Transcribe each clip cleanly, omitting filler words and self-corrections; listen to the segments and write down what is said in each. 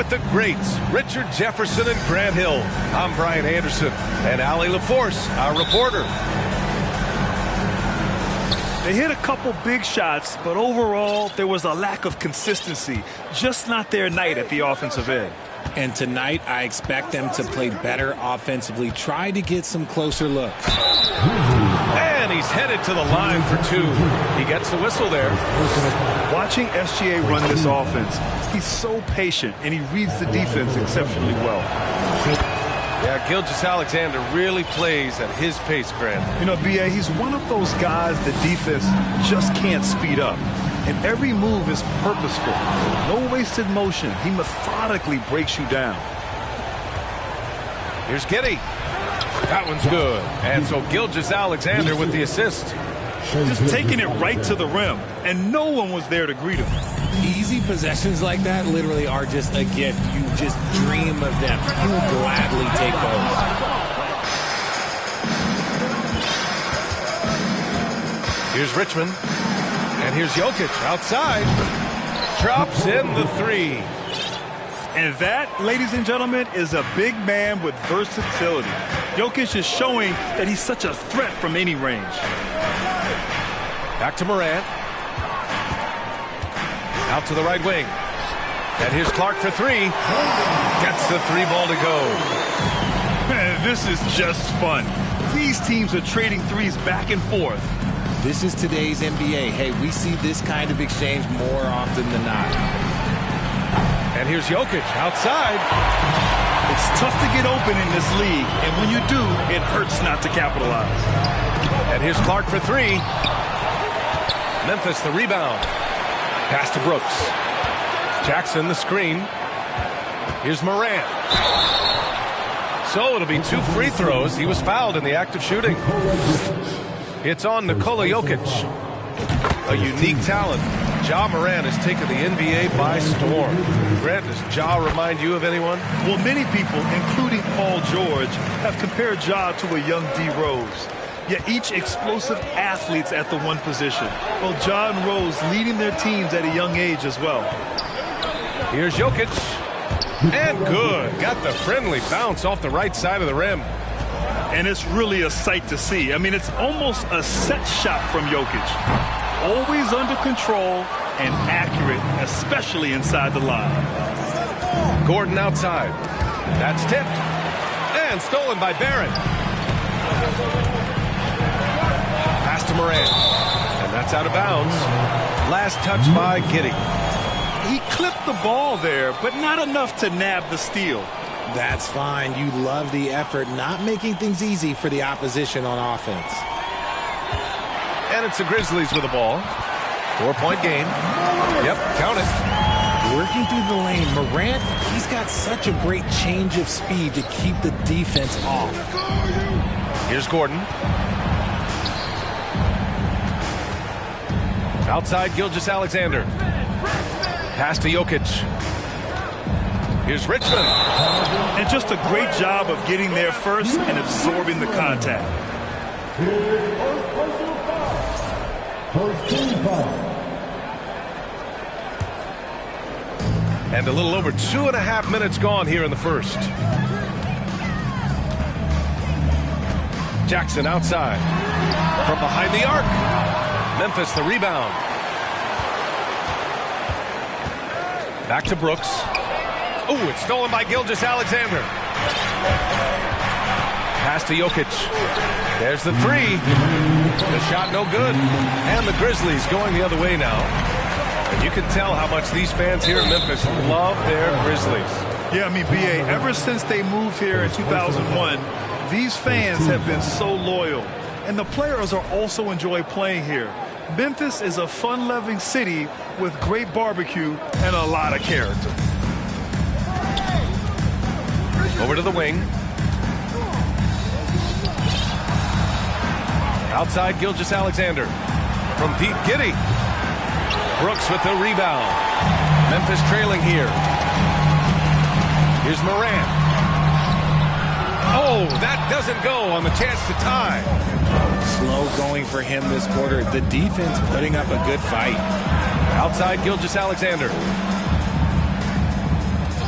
with the greats, Richard Jefferson and Grant Hill. I'm Brian Anderson, and Allie LaForce, our reporter. They hit a couple big shots, but overall, there was a lack of consistency. Just not their night at the offensive end. And tonight, I expect them to play better offensively. Try to get some closer looks. And he's headed to the line for two. He gets the whistle there. Watching SGA run this offense, he's so patient, and he reads the defense exceptionally well. Yeah, Gilgeous-Alexander really plays at his pace, Grant. You know, B.A., he's one of those guys the defense just can't speed up. And every move is purposeful. No wasted motion. He methodically breaks you down. Here's Giddey. That one's good. And so Gilgeous-Alexander with the assist. Just taking it right to the rim, and no one was there to greet him. Easy possessions like that literally are just a gift. You just dream of them. You will gladly take those. Here's Richmond. And here's Jokic outside. Drops in the three. And that, ladies and gentlemen, is a big man with versatility. Jokic is showing that he's such a threat from any range. Back to Morant. Out to the right wing. And here's Clark for three. Gets the three ball to go. Man, this is just fun. These teams are trading threes back and forth. This is today's NBA. Hey, we see this kind of exchange more often than not. And here's Jokic outside. It's tough to get open in this league, and when you do, it hurts not to capitalize. And here's Clark for three. Memphis the rebound. Pass to Brooks. Jackson the screen. Here's Morant. So it'll be two free throws. He was fouled in the act of shooting. It's on Nikola Jokic. A unique talent. Ja Morant has taken the NBA by storm. Grant, does Ja remind you of anyone? Well, many people, including Paul George, have compared Ja to a young D. Rose. Yet each explosive athletes at the one position. Well, Ja and Rose leading their teams at a young age as well. Here's Jokic. And good. Got the friendly bounce off the right side of the rim. And it's really a sight to see. I mean, it's almost a set shot from Jokic. Always under control and accurate, especially inside the line. Gordon outside. That's tipped. And stolen by Barrett. Pass to Morant. And that's out of bounds. Last touch by Giddey. He clipped the ball there, but not enough to nab the steal. That's fine. You love the effort, not making things easy for the opposition on offense. And it's the Grizzlies with the ball. 4-point game. Yep, count it. Working through the lane, Morant, he's got such a great change of speed to keep the defense off. Here's Gordon. Outside Gilgeous-Alexander. Pass to Jokic. Here's Richmond. And just a great job of getting there first and absorbing the contact. And a little over 2.5 minutes gone here in the first. Jackson outside. From behind the arc. Memphis the rebound. Back to Brooks. Oh, it's stolen by Gilgeous-Alexander. Pass to Jokic. There's the three. The shot no good. And the Grizzlies going the other way now. And you can tell how much these fans here in Memphis love their Grizzlies. Yeah, I mean, B.A., ever since they moved here in 2001, these fans have been so loyal. And the players are also enjoy playing here. Memphis is a fun-loving city with great barbecue and a lot of character. Over to the wing. Outside Gilgeous-Alexander. From deep, Giddey. Brooks with the rebound. Memphis trailing here. Here's Morant. Oh, that doesn't go on the chance to tie. Slow going for him this quarter. The defense putting up a good fight. Outside Gilgeous-Alexander.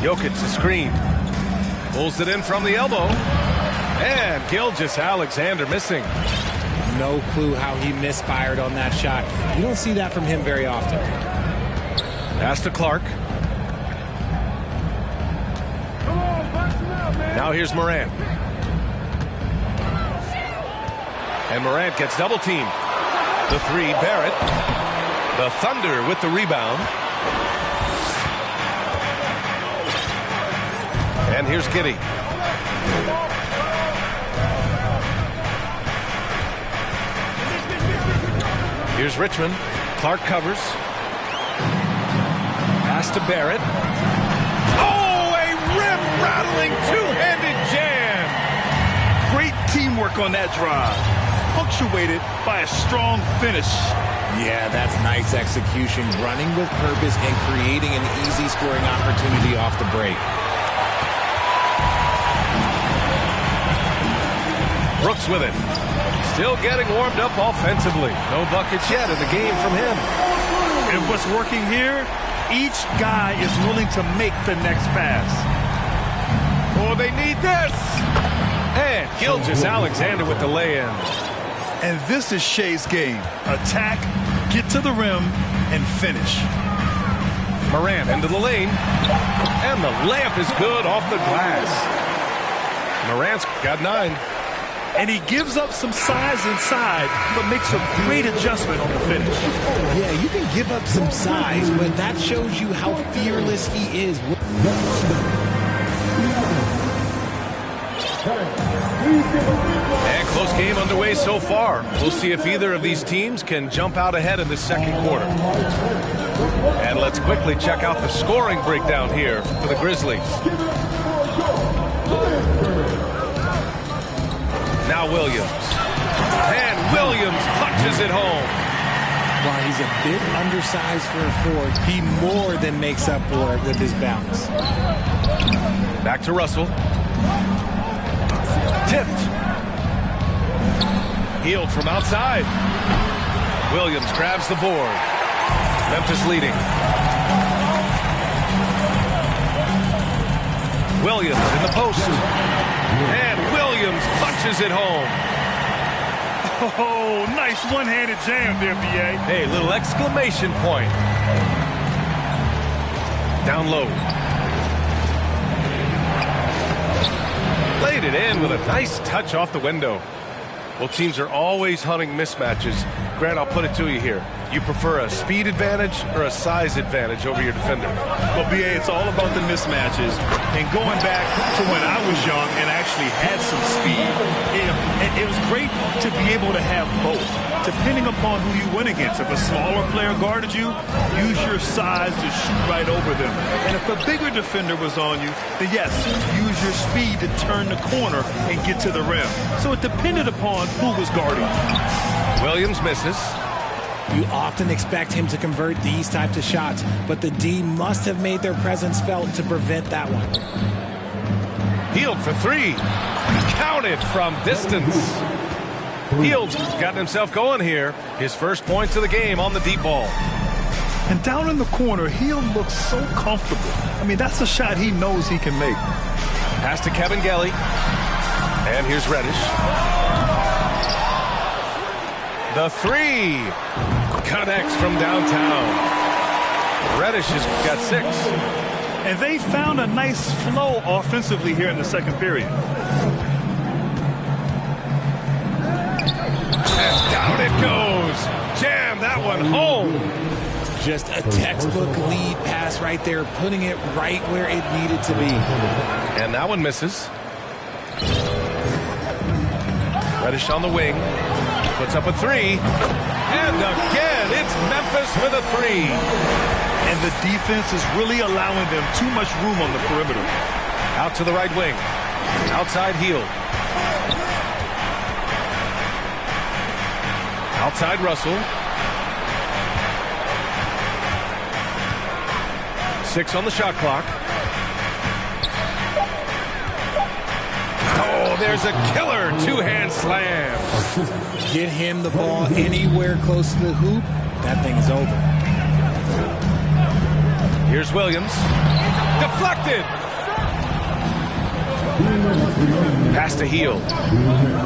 Jokic the screen. Pulls it in from the elbow. And Gilgeous-Alexander missing. No clue how he misfired on that shot. You don't see that from him very often. Pass to Clark. Now here's Morant. And Morant gets double teamed. The three, Barrett. The Thunder with the rebound. And here's Giddey. Here's Richmond. Clark covers. Pass to Barrett. Oh, a rim-rattling two-handed jam. Great teamwork on that drive, punctuated by a strong finish. Yeah, that's nice execution, running with purpose and creating an easy scoring opportunity off the break. Brooks with it. Still getting warmed up offensively. No buckets yet in the game from him. And what's working here, each guy is willing to make the next pass. Oh, they need this. And Gilgeous-Alexander with the lay-in. And this is Shea's game. Attack, get to the rim, and finish. Morant into the lane. And the layup is good off the glass. Morant's got 9. And he gives up some size inside, but makes a great adjustment on the finish. Yeah, you can give up some size, but that shows you how fearless he is. And close game underway so far. We'll see if either of these teams can jump out ahead in the second quarter. And let's quickly check out the scoring breakdown here for the Grizzlies. Now Williams. And Williams punches it home. While he's a bit undersized for a forward, he more than makes up for it with his bounce. Back to Russell. Tipped. Healed from outside. Williams grabs the board. Memphis leading. Williams in the post. And Williams punches it home. Oh, nice one-handed jam there, B.A. Hey, little exclamation point. Down low. Laid it in with a nice touch off the window. Well, teams are always hunting mismatches. Grant, I'll put it to you here. You prefer a speed advantage or a size advantage over your defender? Well, B.A., it's all about the mismatches. And going back to when I was young and actually had some speed, it was great to be able to have both, depending upon who you went against. If a smaller player guarded you, use your size to shoot right over them. And if a bigger defender was on you, then yes, use your speed to turn the corner and get to the rim. So it depended upon who was guarding you. Williams misses. You often expect him to convert these types of shots, but the D must have made their presence felt to prevent that one. Hield for 3. Counted from distance. Hield's gotten himself going here. His first points of the game on the deep ball. And down in the corner, Hield looks so comfortable. I mean, that's a shot he knows he can make. Pass to Kevin Gelly. And here's Reddish. The 3. Connects from downtown. Reddish has got 6. And they found a nice flow offensively here in the second period. And down it goes. Jam that one home. Just a textbook lead pass right there, putting it right where it needed to be. And that one misses. Reddish on the wing. Puts up a 3. And again, it's Memphis with a 3. And the defense is really allowing them too much room on the perimeter. Out to the right wing. Outside Hield. Outside Russell. 6 on the shot clock. Oh, there's a killer two-hand slam. Get him the ball anywhere close to the hoop, that thing is over. Here's Williams. Deflected. Pass to Heel.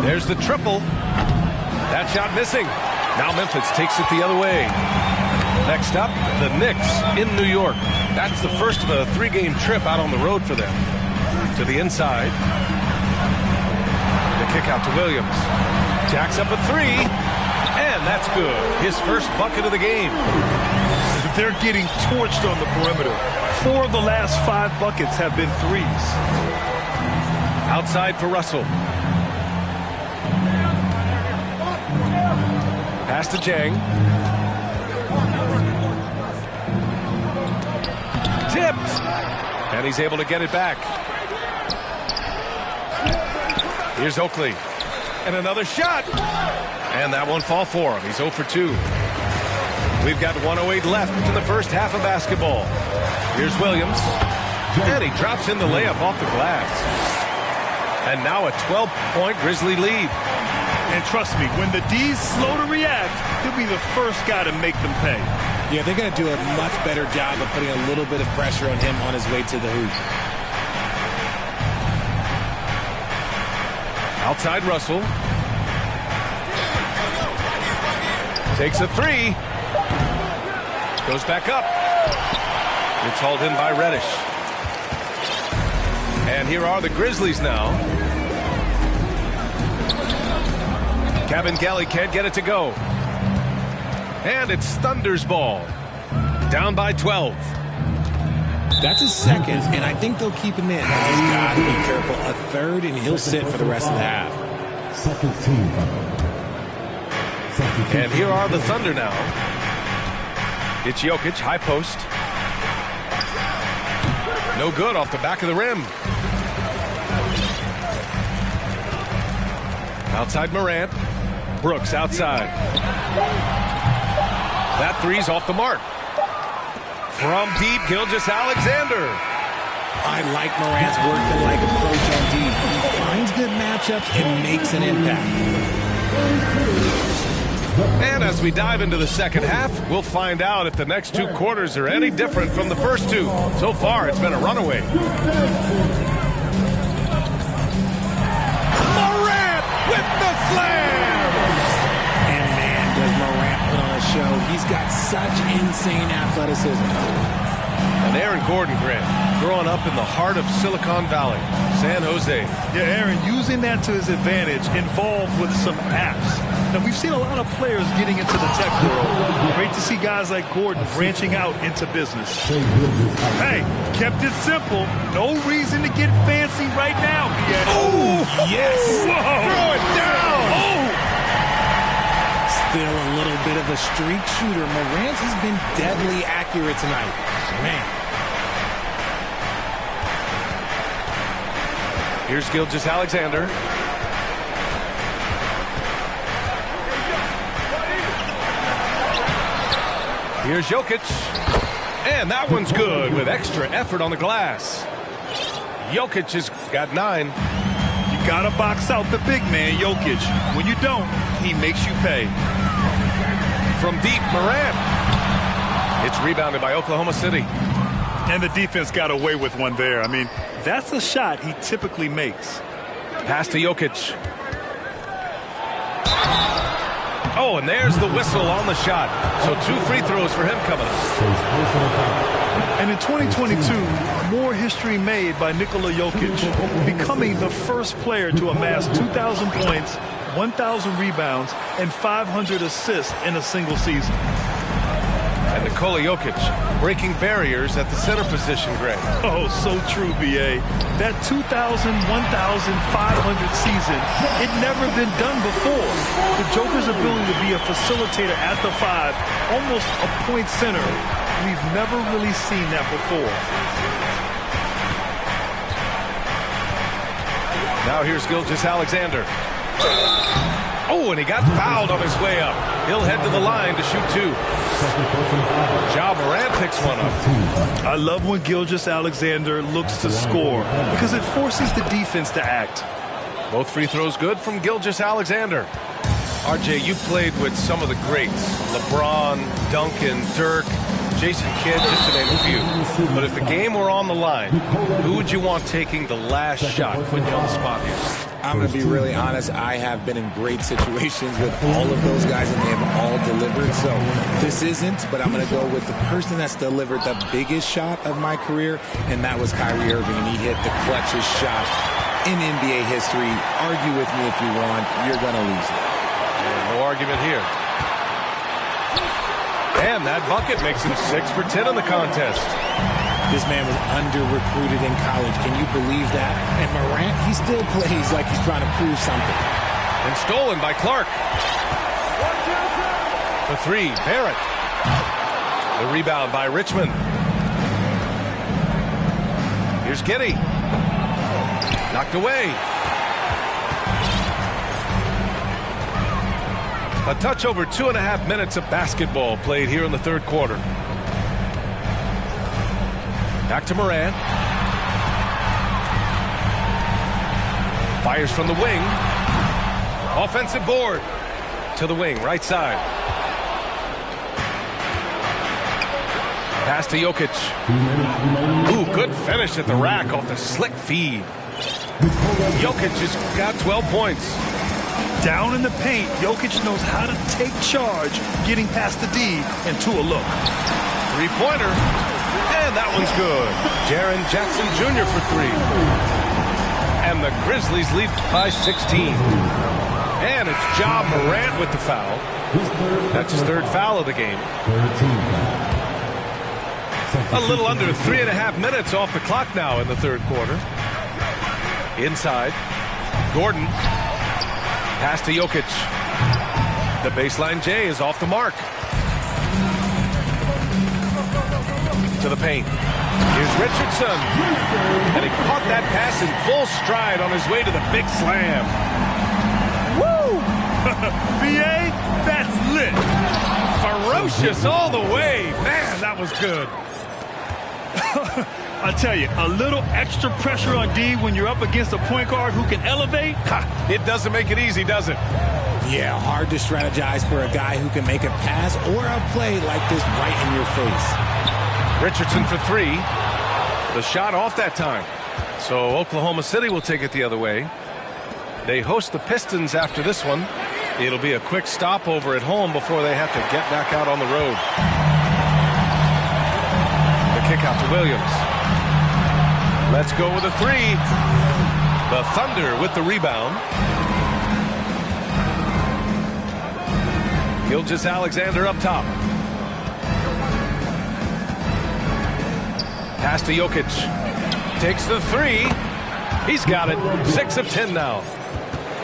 There's the triple. That shot missing. Now Memphis takes it the other way. Next up, the Knicks in New York. That's the first of a 3-game trip out on the road for them. To the inside. The kick out to Williams. Jacks up a 3. And that's good. His first bucket of the game. They're getting torched on the perimeter. 4 of the last 5 buckets have been threes. Outside for Russell. Pass to Jang. Tipped. And he's able to get it back. Here's Oakley. And another shot. And that won't fall for him. He's 0 for 2. We've got 1:08 left in the first half of basketball. Here's Williams. And he drops in the layup off the glass. And now a 12-point Grizzly lead. And trust me, when the D's slow to react, he'll be the first guy to make them pay. Yeah, they're going to do a much better job of putting a little bit of pressure on him on his way to the hoop. Outside Russell. Takes a 3. Goes back up. It's hauled in by Reddish. And here are the Grizzlies now. Kevin Gelly can't get it to go. And it's Thunder's ball. Down by 12. That's his second, and I think they'll keep him in. He's got to be careful. A third, and he'll sit for the rest of the half. And here are the Thunder now. It's Jokic, high post. No good off the back of the rim. Outside Morant. Brooks outside. That 3's off the mark. From deep, Gilgeous-Alexander. I like Morant's work-like approach on D. He finds good matchups and makes an impact. And as we dive into the second half, we'll find out if the next 2 quarters are any different from the first 2. So far, it's been a runaway. Morant with the slam! And man, does Morant put on a show. He's got such insane athleticism. And Aaron Gordon Grant, growing up in the heart of Silicon Valley, San Jose. Yeah, Aaron, using that to his advantage, involved with some apps. Now, we've seen a lot of players getting into the tech world. Great to see guys like Gordon branching out into business. Hey, kept it simple. No reason to get fancy right now. Oh, yes. Whoa. Throw it down. Oh. Still a little bit of a streak shooter. Morant has been deadly accurate tonight. Man. Here's Gilgeous-Alexander. Here's Jokic. And that one's good with extra effort on the glass. Jokic has got 9. You got to box out the big man, Jokic. When you don't, he makes you pay. From deep, Morant. It's rebounded by Oklahoma City. And the defense got away with one there. I mean, that's a shot he typically makes. Pass to Jokic. Oh, and there's the whistle on the shot. So 2 free throws for him coming up. And in 2022, more history made by Nikola Jokic, becoming the first player to amass 2,000 points, 1,000 rebounds, and 500 assists in a single season. And Nikola Jokic breaking barriers at the center position, Greg. Oh, so true, B.A. That 2,000, 1,500 season, it never been done before. The Joker's ability to be a facilitator at the 5, almost a point center, we've never really seen that before. Now here's Gilgeous-Alexander. Oh, and he got fouled on his way up. He'll head to the line to shoot 2. Ja Morant picks one up. I love when Gilgeous-Alexander looks to score because it forces the defense to act. Both free throws good from Gilgeous-Alexander. RJ, you played with some of the greats. LeBron, Duncan, Dirk. Jason Kidd, just to name a few. But if the game were on the line, who would you want taking the last shot? Putting you on the spot here. I'm going to be really honest. I have been in great situations with all of those guys, and they have all delivered. So this isn't, but I'm going to go with the person that's delivered the biggest shot of my career, and that was Kyrie Irving. And he hit the clutchest shot in NBA history. Argue with me if you want. You're going to lose it. Yeah, no argument here. And that bucket makes him 6 for 10 in the contest. This man was under-recruited in college. Can you believe that? And Morant, he still plays like he's trying to prove something. And stolen by Clark. For 3, Barrett. The rebound by Richmond. Here's Giddey. Knocked away. A touch over 2.5 minutes of basketball played here in the third quarter. Back to Morant. Fires from the wing. Offensive board. To the wing, right side. Pass to Jokic. Ooh, good finish at the rack off the slick feed. Jokic has got 12 points. Down in the paint, Jokic knows how to take charge, getting past the D and to a look. Three-pointer. And that one's good. Jaren Jackson Jr. for 3. And the Grizzlies lead by 16. And it's Ja Morant with the foul. That's his 3rd foul of the game. A little under 3.5 minutes off the clock now in the third quarter. Inside. Gordon. Pass to Jokic. The baseline J is off the mark. To the paint. Here's Richardson. And he caught that pass in full stride on his way to the big slam. Woo! VA, that's lit. Ferocious all the way. Man, that was good. I tell you, a little extra pressure on D when you're up against a point guard who can elevate. It doesn't make it easy, does it? Yeah, hard to strategize for a guy who can make a pass or a play like this right in your face. Richardson for 3. The shot off that time. So Oklahoma City will take it the other way. They host the Pistons after this one. It'll be a quick stopover at home before they have to get back out on the road. The kick out to Williams. Let's go with a 3. The Thunder with the rebound. Gilgeous-Alexander up top. Pass to Jokic. Takes the 3. He's got it. 6 of 10 now.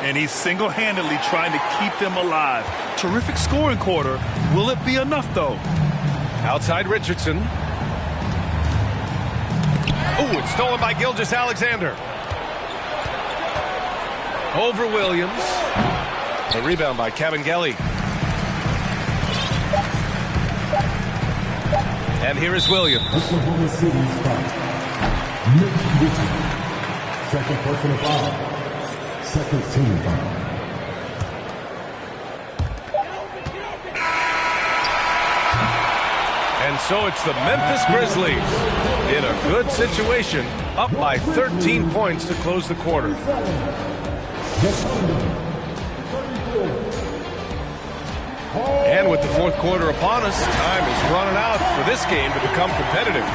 And he's single-handedly trying to keep them alive. Terrific scoring quarter. Will it be enough, though? Outside Richardson. Oh, it's stolen by Gilgeous-Alexander. Over Williams. A rebound by Kabengele. And here is Williams. Oklahoma City's foul. Second personal foul. Second team foul. And so it's the Memphis Grizzlies in a good situation, up by 13 points to close the quarter. And with the fourth quarter upon us, time is running out for this game to become competitive.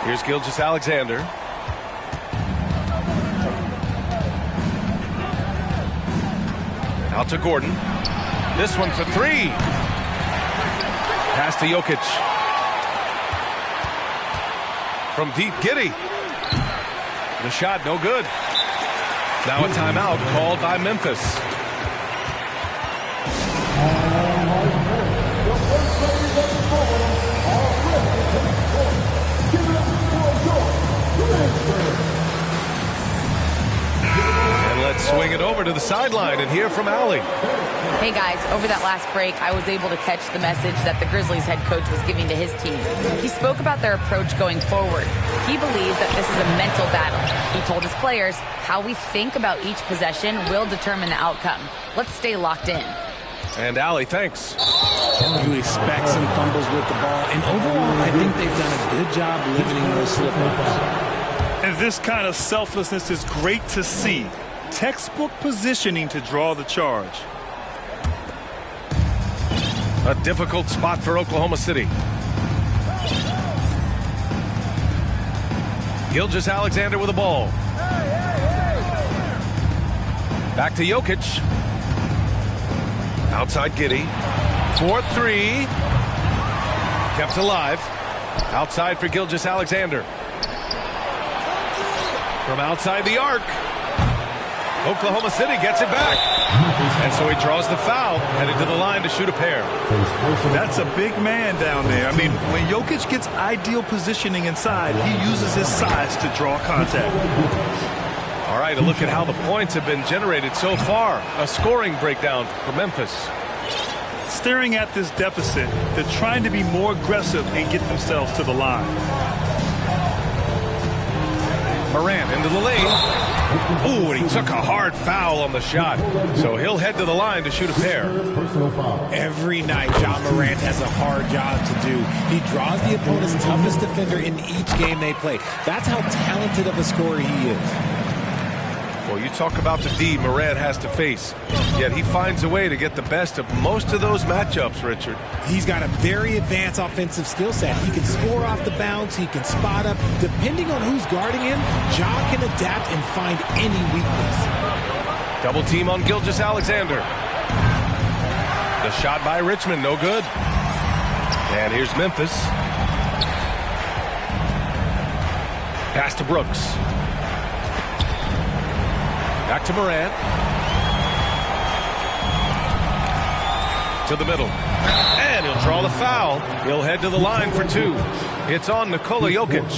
Here's Gilgeous-Alexander. Out to Gordon. This one for 3. Pass to Jokic. From deep, Giddey. The shot, no good. Now a timeout called by Memphis. And let's swing it over to the sideline and hear from Allie. Hey guys, over that last break, I was able to catch the message that the Grizzlies head coach was giving to his team. He spoke about their approach going forward. He believes that this is a mental battle. He told his players how we think about each possession will determine the outcome. Let's stay locked in. And Allie, thanks. You expect some fumbles with the ball, and overall, I think they've done a good job limiting those slip-ups. And this kind of selflessness is great to see. Textbook positioning to draw the charge. A difficult spot for Oklahoma City. Gilgeous-Alexander with the ball. Back to Jokic. Outside Giddey. 4-3. Kept alive. Outside for Gilgeous-Alexander. From outside the arc. Oklahoma City gets it back. And so he draws the foul, headed to the line to shoot a pair. That's a big man down there. I mean, when Jokic gets ideal positioning inside, he uses his size to draw contact. All right, a look at how the points have been generated so far. A scoring breakdown for Memphis. Staring at this deficit, they're trying to be more aggressive and get themselves to the line. Morant into the lane. Ooh, and he took a hard foul on the shot. So he'll head to the line to shoot a pair. Every night, Ja Morant has a hard job to do. He draws the opponent's toughest defender in each game they play. That's how talented of a scorer he is. Well, you talk about the D Morant has to face. Yet he finds a way to get the best of most of those matchups, Richard. He's got a very advanced offensive skill set. He can score off the bounce. He can spot up. Depending on who's guarding him, Ja can adapt and find any weakness. Double team on Gilgeous-Alexander. The shot by Richmond, no good. And here's Memphis. Pass to Brooks. Back to Morant. To the middle. And he'll draw the foul. He'll head to the line for two. It's on Nikola Jokic.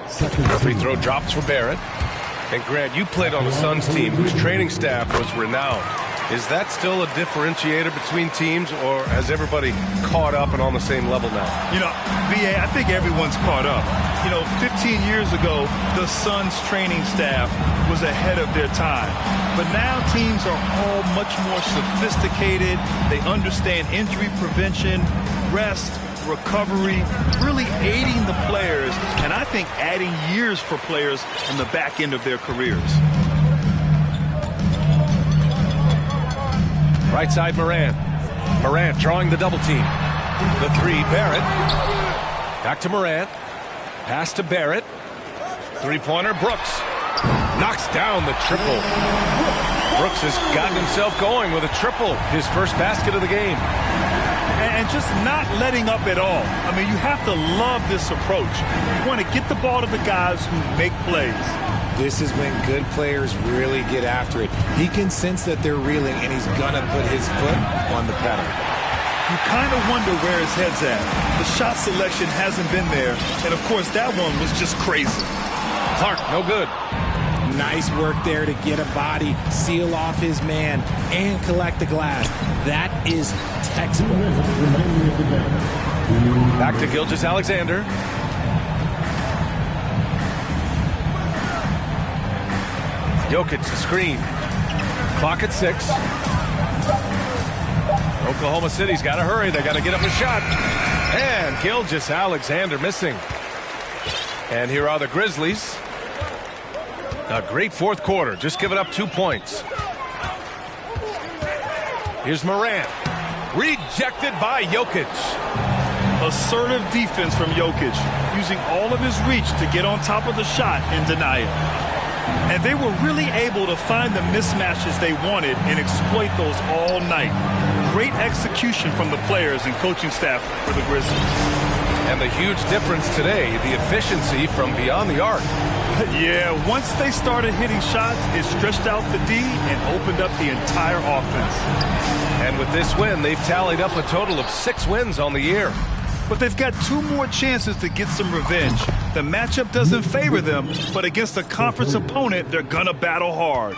The free throw drops for Barrett. And Grant, you played on the Suns team whose training staff was renowned. Is that still a differentiator between teams, or has everybody caught up and on the same level now? You know, B.A., I think everyone's caught up. You know, 15 years ago, the Suns training staff was ahead of their time. But now teams are all much more sophisticated. They understand injury prevention, rest, recovery, really aiding the players, and I think adding years for players on the back end of their careers. Right side, Morant. Morant drawing the double team. The three, Barrett. Back to Morant. Pass to Barrett. Three-pointer, Brooks. Knocks down the triple. Brooks has gotten himself going with a triple. His first basket of the game. And just not letting up at all. I mean, you have to love this approach. You want to get the ball to the guys who make plays. This is when good players really get after it. He can sense that they're reeling, and he's going to put his foot on the pedal. You kind of wonder where his head's at. The shot selection hasn't been there, and of course that one was just crazy. Clark, no good. Nice work there to get a body, seal off his man, and collect the glass. That is textbook. Back to Gilgeous-Alexander. Jokic the screen. Clock at 6. Oklahoma City's got to hurry. They got to get up a shot. And Gilgeous-Alexander missing. And here are the Grizzlies. A great fourth quarter, just giving up 2 points. Here's Morant. Rejected by Jokic. Assertive defense from Jokic, using all of his reach to get on top of the shot and deny it. And they were really able to find the mismatches they wanted and exploit those all night. Great execution from the players and coaching staff for the Grizzlies. And the huge difference today, the efficiency from beyond the arc. Yeah, once they started hitting shots, it stretched out the D and opened up the entire offense. And with this win, they've tallied up a total of 6 wins on the year. But they've got 2 more chances to get some revenge. The matchup doesn't favor them, but against a conference opponent, they're going to battle hard.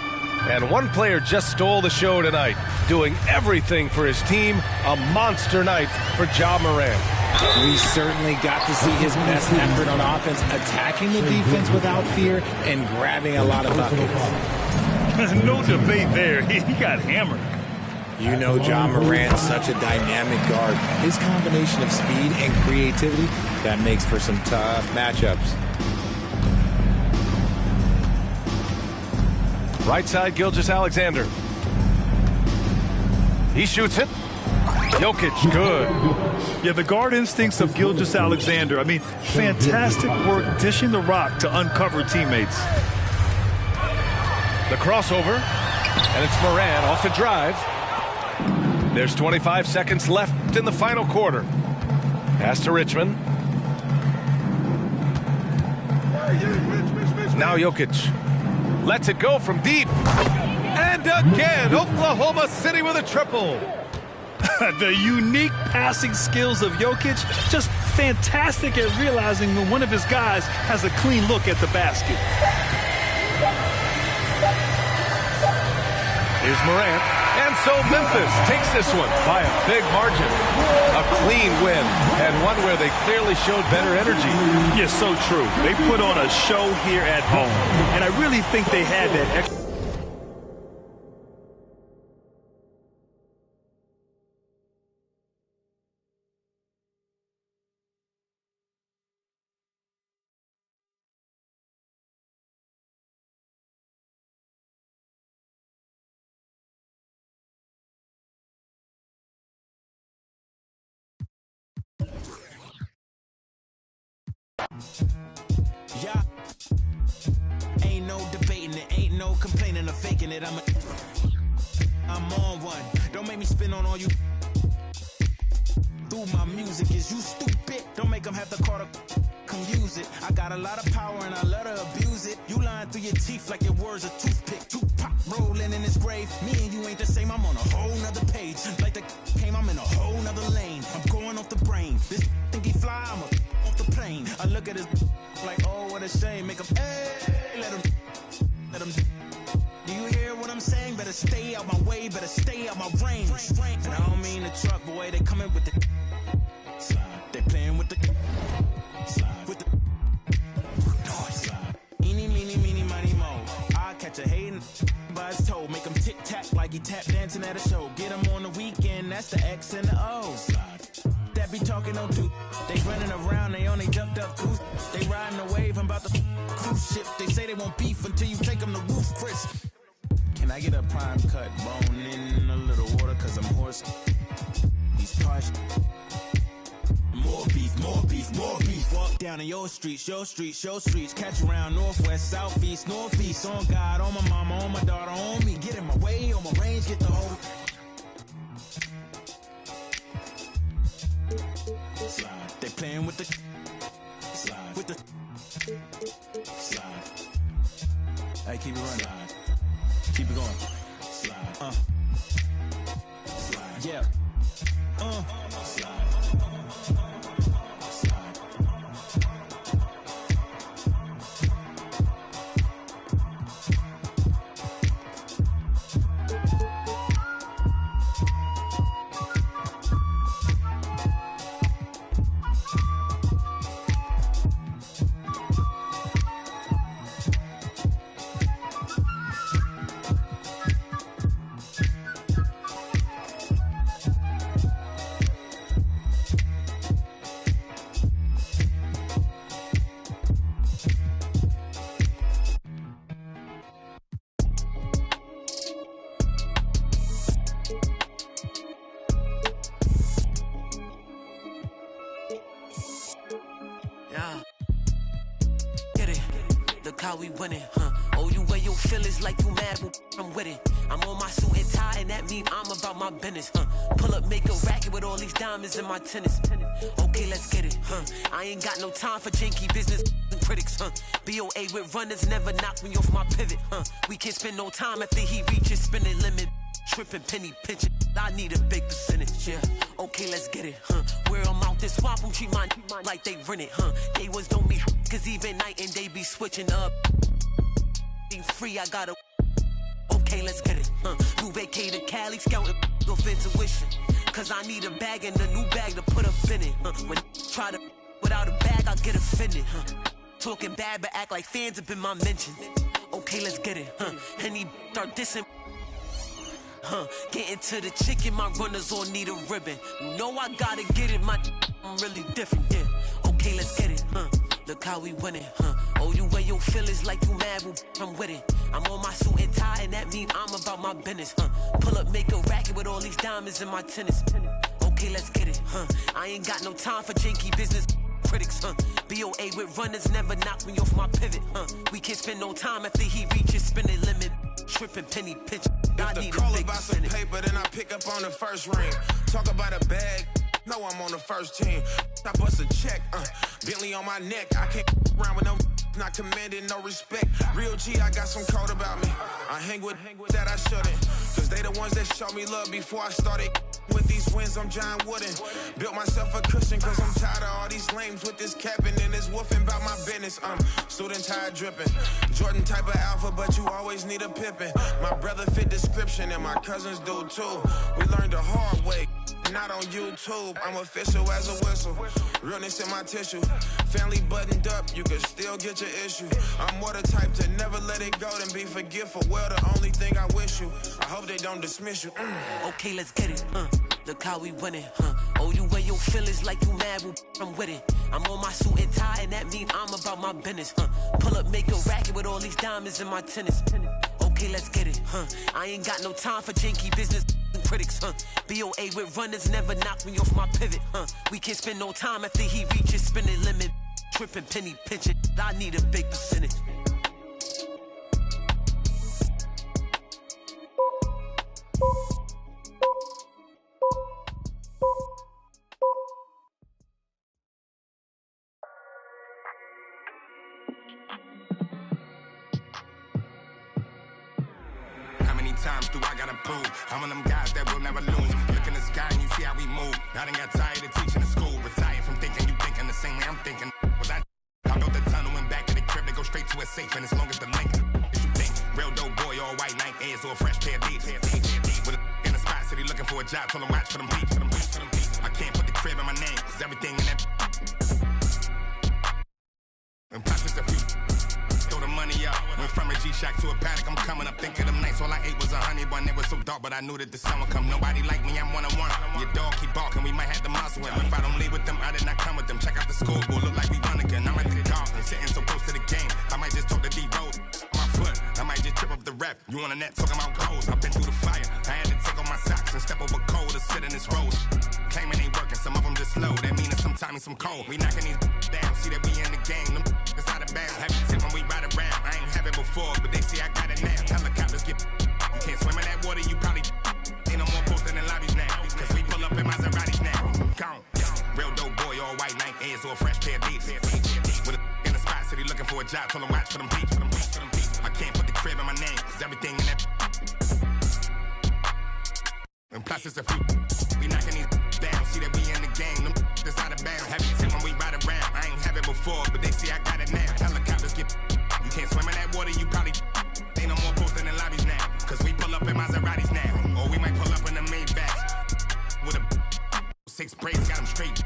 And one player just stole the show tonight, doing everything for his team. A monster night for Ja Morant. We certainly got to see his best effort on offense, attacking the defense without fear and grabbing a lot of buckets. No debate there. He got hammered. You know Ja Morant's such a dynamic guard. His combination of speed and creativity, that makes for some tough matchups. Right side, Gilgeous-Alexander. He shoots it. Jokic, good. Yeah, the guard instincts of Gilgeous-Alexander. I mean, fantastic work dishing the rock to uncover teammates. The crossover, and it's Morant off the drive. There's 25 seconds left in the final quarter. Pass to Richmond. Now Jokic lets it go from deep. And again, Oklahoma City with a triple. The unique passing skills of Jokic, just fantastic at realizing when one of his guys has a clean look at the basket. Here's Morant. And so Memphis takes this one by a big margin. A clean win, and one where they clearly showed better energy. Yeah, so true. They put on a show here at home, and I really think they had that. Yeah, ain't no debating it, ain't no complaining or faking it. I'm on one. Don't make me spin on all you. Through my music, is you stupid? Don't make them have the call to come use it. I got a lot of power and I love to abuse it. You lying through your teeth like your words a toothpick. Tupac rolling in his grave. Me and you ain't the same. I'm on a whole nother page. Like the came, I'm in a whole nother lane. I'm going off the brain. This think he fly, I'm off the plane. I look at his like, oh, what a shame. Make him, hey, let him. Do you hear what I'm saying? Better stay out my way, better stay out my range. And I don't mean the truck, boy, they coming with the slide. They playing with the slide. With the slide. Eeny, meeny, meeny, miny, mo. I catch a hating by his toe. Make him tic-tac like he tap dancing at a show. Get him on the weekend, that's the X and the O. Slide. That be talking no do. They running around, they only ducked up goose. They riding the wave, I'm about to cruise ship. They say they won't beef until you take them to roof, Chris. Can I get a prime cut, bone in a little water, cause I'm hoarse. These parts. More beef, more beef, more beef. Walk down in your streets, your streets, your streets. Catch around northwest, southeast, northeast. On God, on my mama, on my daughter, on me. Get in my way, on my range, get the whole. Slide. They playing with the slide. With the slide. Hey, keep it running. Slide. Keep it going. Slide. Slide. Yeah. Slide. How we winning, huh? Oh, you wear your feelings like you mad, but I'm with it. I'm on my suit and tie, and that mean I'm about my business, huh? Pull up, make a racket with all these diamonds in my tennis. Okay, let's get it, huh? I ain't got no time for janky business and critics, huh? BOA with runners never knock me off my pivot, huh? We can't spend no time after he reaches spending limit. Tripping, penny pinching, I need a big percentage, yeah. Okay, let's get it, huh? Where I'm out this swamp, treat mine like they rent it, huh? They was don't me cause even night and day be switching up. Being free, I gotta. Okay, let's get it. New vacated Cali, scouting off intuition. Cause I need a bag and a new bag to put up in it. When try to without a bag, I'll get offended. Talking bad, but act like fans have been my mention. Okay, let's get it. And he start dissing. Getting to the chicken, my runners all need a ribbon. You know I gotta get it, I'm really different, yeah. Okay, let's get it, Look how we winning, Oh, you wear your feelings like you mad, well, I'm with it. I'm on my suit and tie, and that mean I'm about my business, Pull up, make a racket with all these diamonds in my tennis. Okay, let's get it, I ain't got no time for janky business critics, BOA with runners never knock me off my pivot, We can't spend no time after he reaches spending limit. Tripping penny pinch. If the call about some paper, then I pick up on the first ring. Talk about a bag, no, I'm on the first team. I bust a check, Bentley on my neck. I can't around with no not commanding no respect. Real G, I got some code about me. I hang with that I shouldn't. Cause they the ones that showed me love before I started. With these wins, I'm John Wooden. Built myself a cushion cause I'm tired of all these lames with this capping and this woofing about my business. Student tired dripping. Jordan type of alpha, but you always need a pippin'. My brother fit description and my cousins do too. We learned the hard way. Not on YouTube, I'm official as a whistle. Realness in my tissue. Family buttoned up, you can still get your issue. I'm more the type to never let it go than be forgetful. Well, the only thing I wish you, I hope they don't dismiss you. Okay, let's get it, Look how we winning, Oh, you wear your feelings like you mad, well, I'm with it. I'm on my suit and tie, and that mean I'm about my business, Pull up, make a racket with all these diamonds in my tennis. Okay, let's get it, I ain't got no time for janky business critics, BOA with runners never knock me off my pivot, We can't spend no time after he reaches spending limit. Tripping penny pinching, I need a big percentage. Times do I gotta prove? I'm one of them guys that will never lose. Look in the sky and you see how we move. I done got tired of teaching in school. Retired from thinking you thinking the same way I'm thinking. Was I built the tunnel and back to the crib to go straight to a safe. And as long as the link is you think. Real dope boy, all white Nike Airs or a fresh pair of beats. With a in the spot, city looking for a job. Told him watch for them beats. I can't put the crib in my name, cause everything in that. And plus it's a few. Throw the money up. Went from a G-Shock to a paddock. I'm coming up thinking them nights. All I ate was a honey bun. It was so dark, but I knew that the sun would come. Nobody like me, I'm one-on-one. Your dog keep barking, we might have to muscle him. If I don't leave with them, I did not come with them. Check out the scoreboard, look like we run again. I'm at the Dolphins, sitting so close to the game. I might just talk to D-Rose. My foot, I might just trip up the rep. You on the net talking about goals. I've been through the fire. I had to take off my socks and step over cold to sit in this rose. Claiming ain't working, some of them just slow. That mean it's sometimes some cold. We knocking these down, see that we in the game. Them it's out of bounds. Heavy tip when we ride around. I ain't have it before, but they see I got it now. Helicopters get. You can't swim in that water, you probably ain't no more posted in lobbies now. Cause we pull up in Maseratis now. Gone. Real dope boy, all white Nike Airs or a fresh pair of beats. With a in the spot, city looking for a job. Told him watch for them beats. I can't put the crib in my name, cause everything in that. And plus it's a few. We knocking these down, see that we in the game. Them it's out of bounds. Heavy tip when we ride around. I ain't have it before, but they see I got it now. Helicopters get. You can't swim in that water, you probably ain't no more posting in lobbies now. Cause we pull up in Maseratis now. Or we might pull up in the Maybachs. With a 6 braids, got them straight.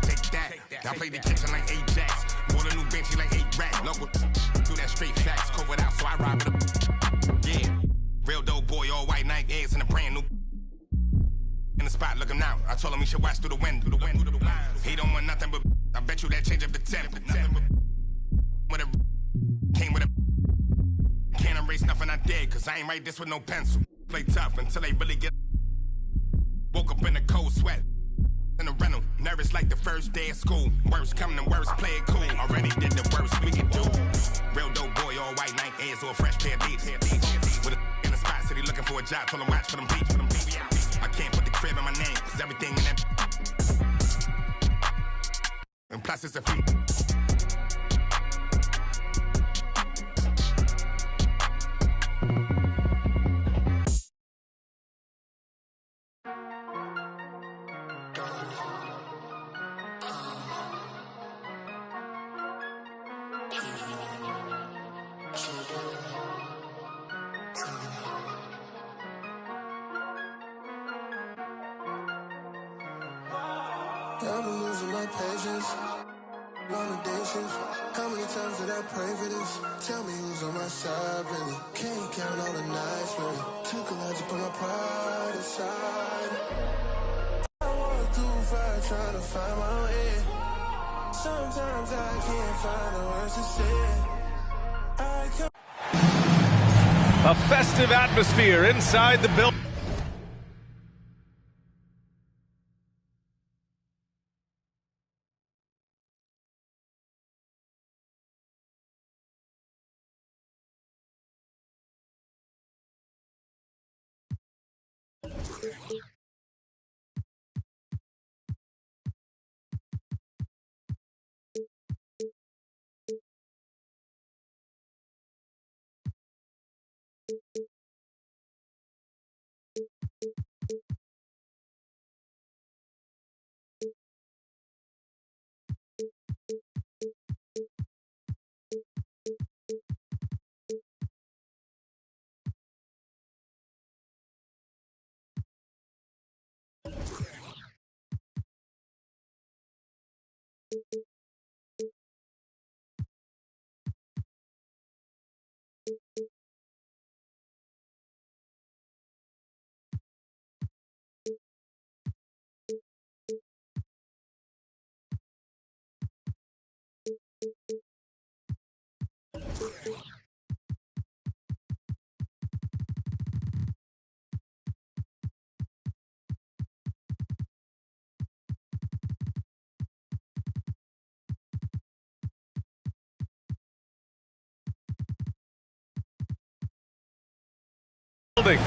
Take that. I play the kitchen like Ajax. Bought a new Benchy like 8 racks. Local do that straight facts. Covered out, so I ride with a. Yeah. Real dope boy, all white Nike Airs and a brand new. In the spot, look him now. I told him he should watch through the window. He don't want nothing but. I bet you that change up the tempo. With a came with a can't erase nothing I did, cause I ain't write this with no pencil. Play tough until they really get. Woke up in a cold sweat in a rental, nervous like the first day of school. Worst come to worst, play it cool. Already did the worst we could do. Real dope boy, all white Nike Airs or a fresh pair of beats. With a in the spot, city looking for a job. Told him watch for them beats. I can't put the crib in my name, cause everything in that. And plus it's a few. my patience. Recommendations. How many times did I pray for this? Tell me who's on my side, really. Can't count all the nights, really. Took a lot to put my pride aside. I walk through fire trying to find my way. Sometimes I can't find the words to say. A festive atmosphere inside the building.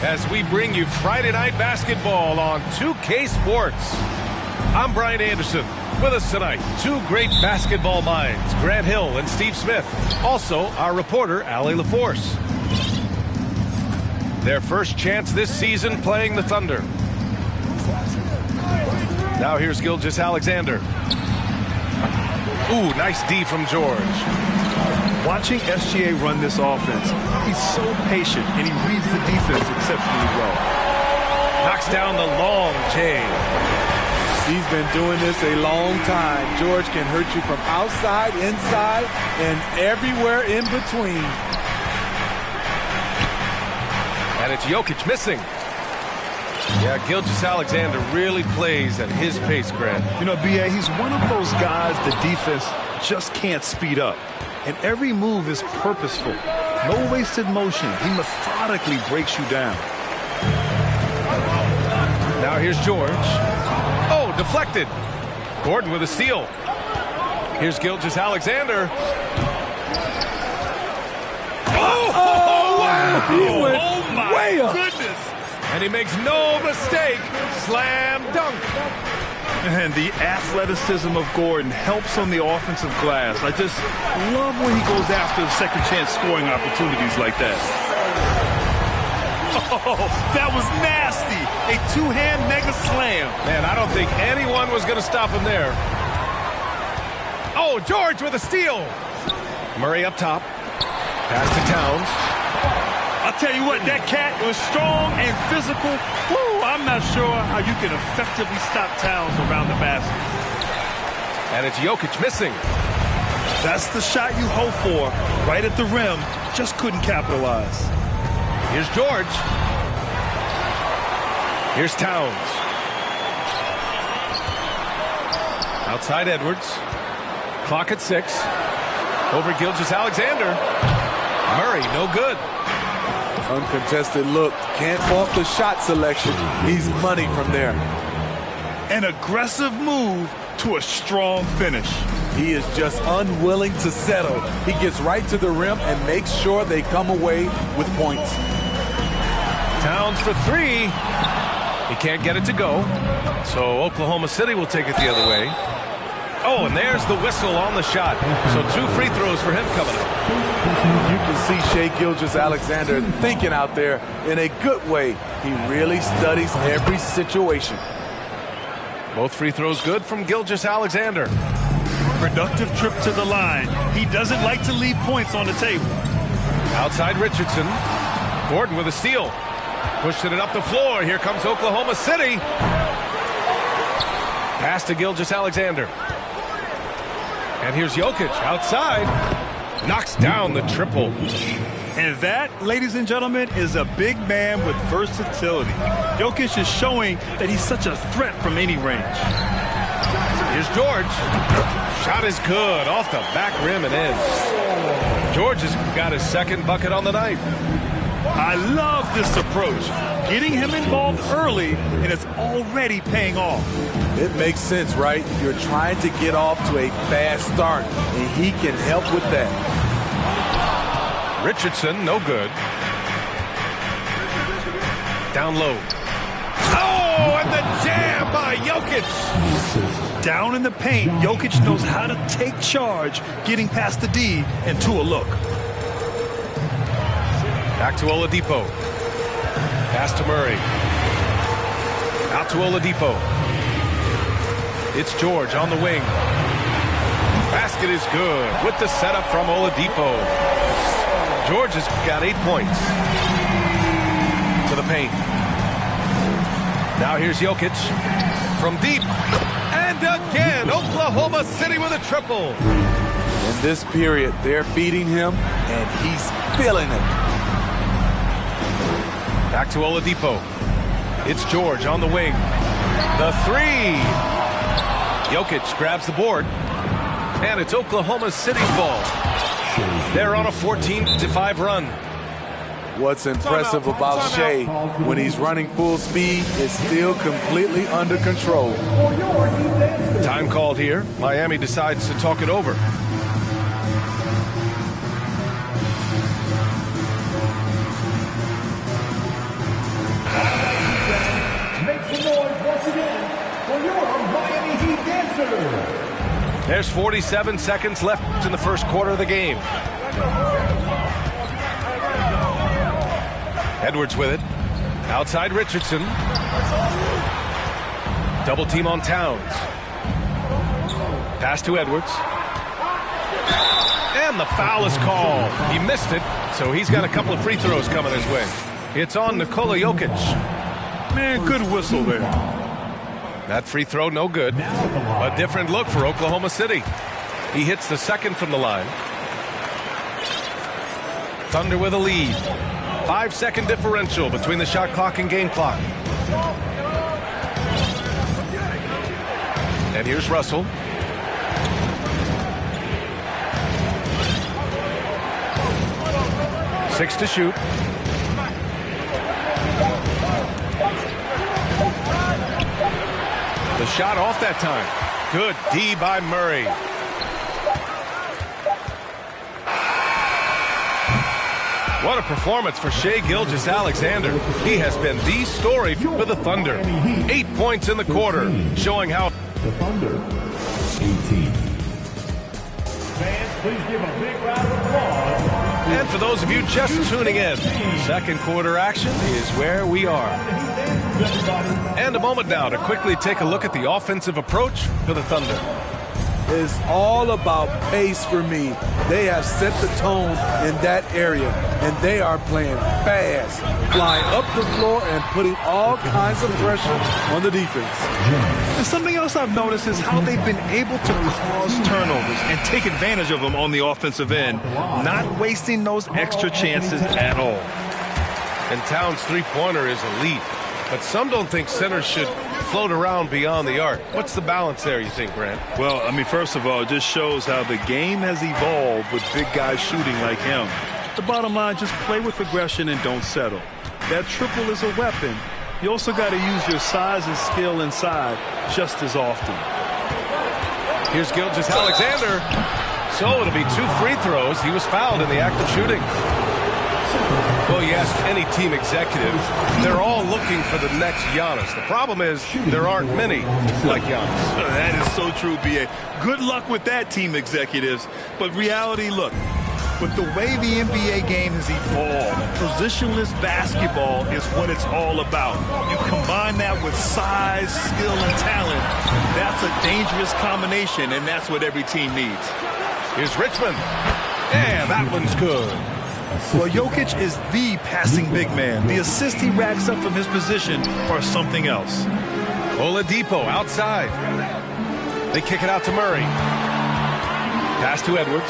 As we bring you Friday Night Basketball on 2K Sports. I'm Brian Anderson. With us tonight, two great basketball minds, Grant Hill and Steve Smith. Also, our reporter, Allie LaForce. Their first chance this season playing the Thunder. Now here's Gilgeous-Alexander. Ooh, nice D from George. Watching SGA run this offense, he's so patient and he reads the defense exceptionally well. Knocks down the long J. He's been doing this a long time. George can hurt you from outside, inside, and everywhere in between. And it's Jokic missing. Yeah, Gilgeous-Alexander really plays at his pace, Grant. You know, B.A., he's one of those guys the defense just can't speed up. And every move is purposeful. No wasted motion. He methodically breaks you down. Now here's George. Oh, deflected. Gordon with a steal. Here's Gilgeous-Alexander. Oh, wow! He went way up. Goodness. And he makes no mistake. Slam dunk. And the athleticism of Gordon helps on the offensive glass. I just love when he goes after the second chance scoring opportunities like that. Oh, that was nasty. A two-hand mega slam. Man, I don't think anyone was going to stop him there. Oh, George with a steal. Murray up top. Pass to Towns. I'll tell you what, that cat was strong and physical. Woo, I'm not sure how you can effectively stop Towns around the basket. And it's Jokic missing. That's the shot you hope for. Right at the rim, just couldn't capitalize. Here's George. Here's Towns. Outside Edwards. Clock at 6. Over Gilgeous-Alexander. Murray, no good. Uncontested look. Can't fault the shot selection. He's money from there. An aggressive move to a strong finish. He is just unwilling to settle. He gets right to the rim and makes sure they come away with points. Towns for three. He can't get it to go. So Oklahoma City will take it the other way. Oh, and there's the whistle on the shot. So 2 free throws for him coming up. You can see Shai Gilgeous-Alexander thinking out there in a good way. He really studies every situation. Both free throws good from Gilgeous-Alexander. Productive trip to the line. He doesn't like to leave points on the table. Outside Richardson. Gordon with a steal. Pushing it up the floor. Here comes Oklahoma City. Pass to Gilgeous-Alexander. And here's Jokic outside. Knocks down the triple. And that, ladies and gentlemen, is a big man with versatility. Jokic is showing that he's such a threat from any range. Here's George. Shot is good. Off the back rim and in. George has got his second bucket on the night. I love this approach. Getting him involved early, and it's already paying off. It makes sense, right? You're trying to get off to a fast start, and he can help with that. Richardson, no good. Down low. Oh, and the jam by Jokic. Down in the paint, Jokic knows how to take charge, getting past the D and to a look. Back to Oladipo. Pass to Murray. Out to Oladipo. It's George on the wing. Basket is good with the setup from Oladipo. George has got 8 points. To the paint. Now here's Jokic from deep. And again, Oklahoma City with a triple. In this period, they're beating him, and he's feeling it. Back to Oladipo. It's George on the wing. The three. Jokic grabs the board. And it's Oklahoma City's ball. They're on a 14-5 run. What's impressive about Shea when he's running full speed is still completely under control. Time called here. Miami decides to talk it over. There's 47 seconds left in the first quarter of the game. Edwards with it. Outside Richardson. Double team on Towns. Pass to Edwards. And the foul is called. He missed it, so he's got a couple of free throws coming his way. It's on Nikola Jokic. Man, good whistle there. That free throw, no good. A different look for Oklahoma City. He hits the second from the line. Thunder with a lead. 5-second differential between the shot clock and game clock. And here's Russell. Six to shoot. The shot off that time. Good D by Murray. What a performance for Shai Gilgeous-Alexander. He has been the story for the Thunder. 8 points in the quarter, showing how... The Thunder, 18. Fans, please give a big round of applause. And for those of you just tuning in, second quarter action is where we are. And a moment now to quickly take a look at the offensive approach for the Thunder. It's all about pace for me. They have set the tone in that area, and they are playing fast, flying up the floor and putting all kinds of pressure on the defense. And something else I've noticed is how they've been able to cause turnovers and take advantage of them on the offensive end, not wasting those extra chances at all. And Towns' three-pointer is elite, but some don't think centers should float around beyond the arc. What's the balance there, you think, Grant? Well, I mean, first of all, it just shows how the game has evolved with big guys shooting like him. The bottom line, just play with aggression and don't settle. That triple is a weapon. You also got to use your size and skill inside just as often. Here's Gilgeous-Alexander. So it'll be 2 free throws. He was fouled in the act of shooting. Well, you ask any team executive, they're all looking for the next Giannis. The problem is there aren't many like Giannis. That is so true, B.A. Good luck with that, team executives. But reality, look, with the way the NBA game has evolved, positionless basketball is what it's all about. You combine that with size, skill, and talent, that's a dangerous combination, and that's what every team needs. Here's Richmond. Yeah, that one's good. Well, Jokic is the passing big man. The assists he racks up from his position are something else. Oladipo outside. They kick it out to Murray. Pass to Edwards.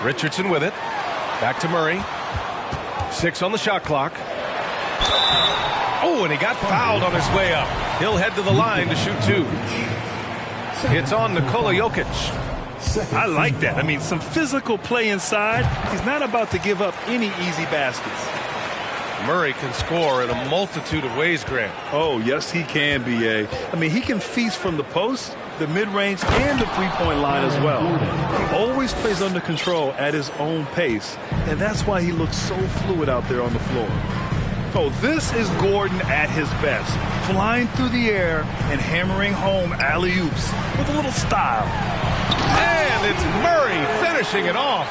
Richardson with it. Back to Murray. 6 on the shot clock. Oh, and he got fouled on his way up. He'll head to the line to shoot 2. It's on Nikola Jokic. I like that. I mean, some physical play inside. He's not about to give up any easy baskets. Murray can score in a multitude of ways, Grant. Oh, yes, he can, B.A. I mean, he can feast from the post, the mid-range, and the three-point line as well. He always plays under control at his own pace, and that's why he looks so fluid out there on the floor. Oh, this is Gordon at his best, flying through the air and hammering home alley-oops with a little style. And it's Murray finishing it off.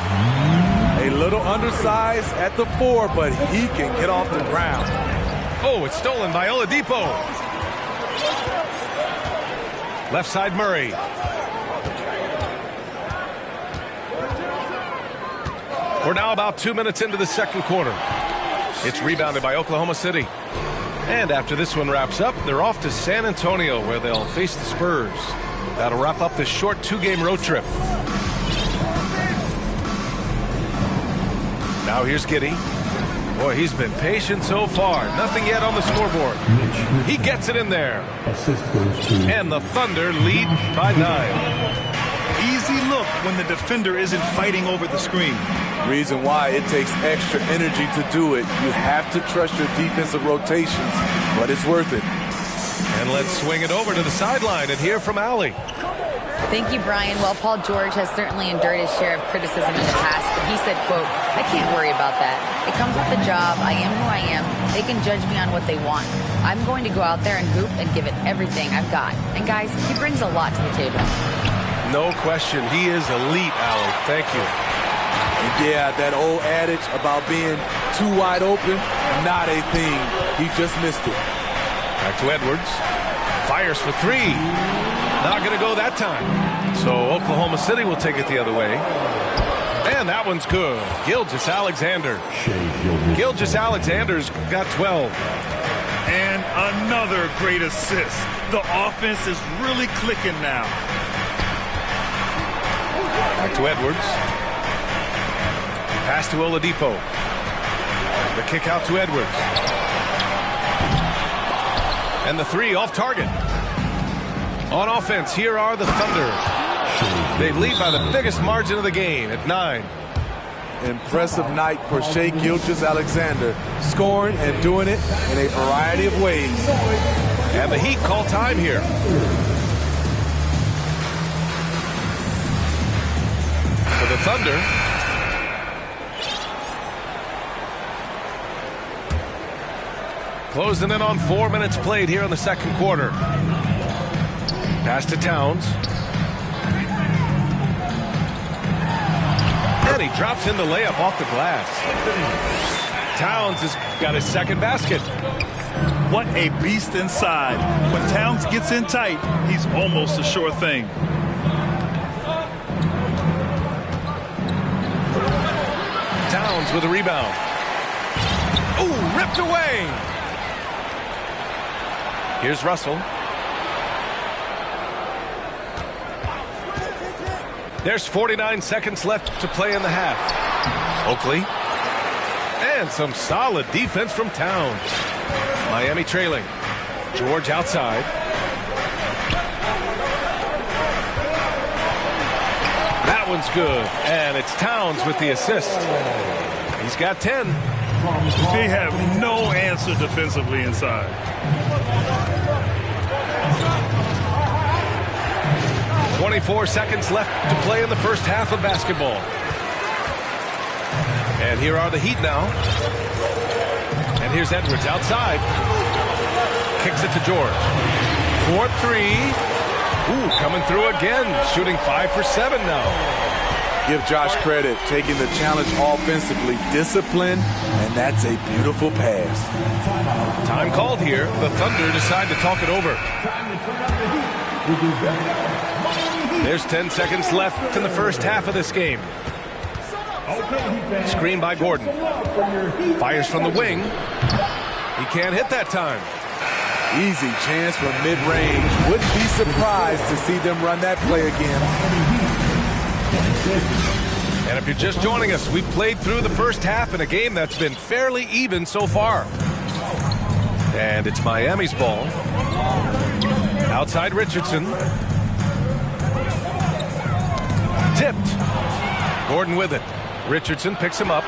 A little undersized at the 4, but he can get off the ground. Oh, it's stolen by Oladipo. Left side Murray. We're now about 2 minutes into the second quarter. It's rebounded by Oklahoma City. And after this one wraps up, they're off to San Antonio, where they'll face the Spurs. That'll wrap up this short 2-game road trip. Now here's Giddey. Boy, he's been patient so far. Nothing yet on the scoreboard. He gets it in there. And the Thunder lead by 9. Easy look when the defender isn't fighting over the screen. Reason why it takes extra energy to do it. You have to trust your defensive rotations, but it's worth it. And let's swing it over to the sideline and hear from Allie. Thank you, Brian. Well, Paul George has certainly endured his share of criticism in the past, but he said, quote, "I can't worry about that. It comes with the job. I am who I am. They can judge me on what they want. I'm going to go out there and hoop and give it everything I've got." And guys, he brings a lot to the table. No question. He is elite, Allie. Thank you. Yeah, that old adage about being too wide open, not a thing. He just missed it. Back to Edwards. Fires for 3. Not going to go that time. So Oklahoma City will take it the other way. And that one's good. Gilgeous-Alexander. Gilgeous-Alexander's got 12. And another great assist. The offense is really clicking now. Back to Edwards. Pass to Oladipo. The kick out to Edwards. And the 3 off target. On offense, here are the Thunder. They lead by the biggest margin of the game at 9. Impressive night for Shai Gilgeous-Alexander, scoring and doing it in a variety of ways. And the Heat call time here. For the Thunder. Closing in on 4 minutes played here in the second quarter. Pass to Towns. And he drops in the layup off the glass. Towns has got his second basket. What a beast inside. When Towns gets in tight, he's almost a sure thing. Towns with a rebound. Ooh, ripped away. Here's Russell. There's 49 seconds left to play in the half. Oakley. And some solid defense from Towns. Miami trailing. George outside. That one's good. And it's Towns with the assist. He's got 10. They have no answer defensively inside. 24 seconds left to play in the first half of basketball. And here are the Heat now. And here's Edwards outside. Kicks it to George. 4-3. Ooh, coming through again. Shooting 5 for 7 now. Give Josh credit, taking the challenge offensively, discipline, and that's a beautiful pass. Time called here. The Thunder decide to talk it over. There's 10 seconds left in the first half of this game. Screen by Gordon. Fires from the wing. He can't hit that time. Easy chance for mid-range. Wouldn't be surprised to see them run that play again. And if you're just joining us, we played through the first half in a game that's been fairly even so far. And it's Miami's ball. Outside Richardson. Tipped. Gordon with it. Richardson picks him up.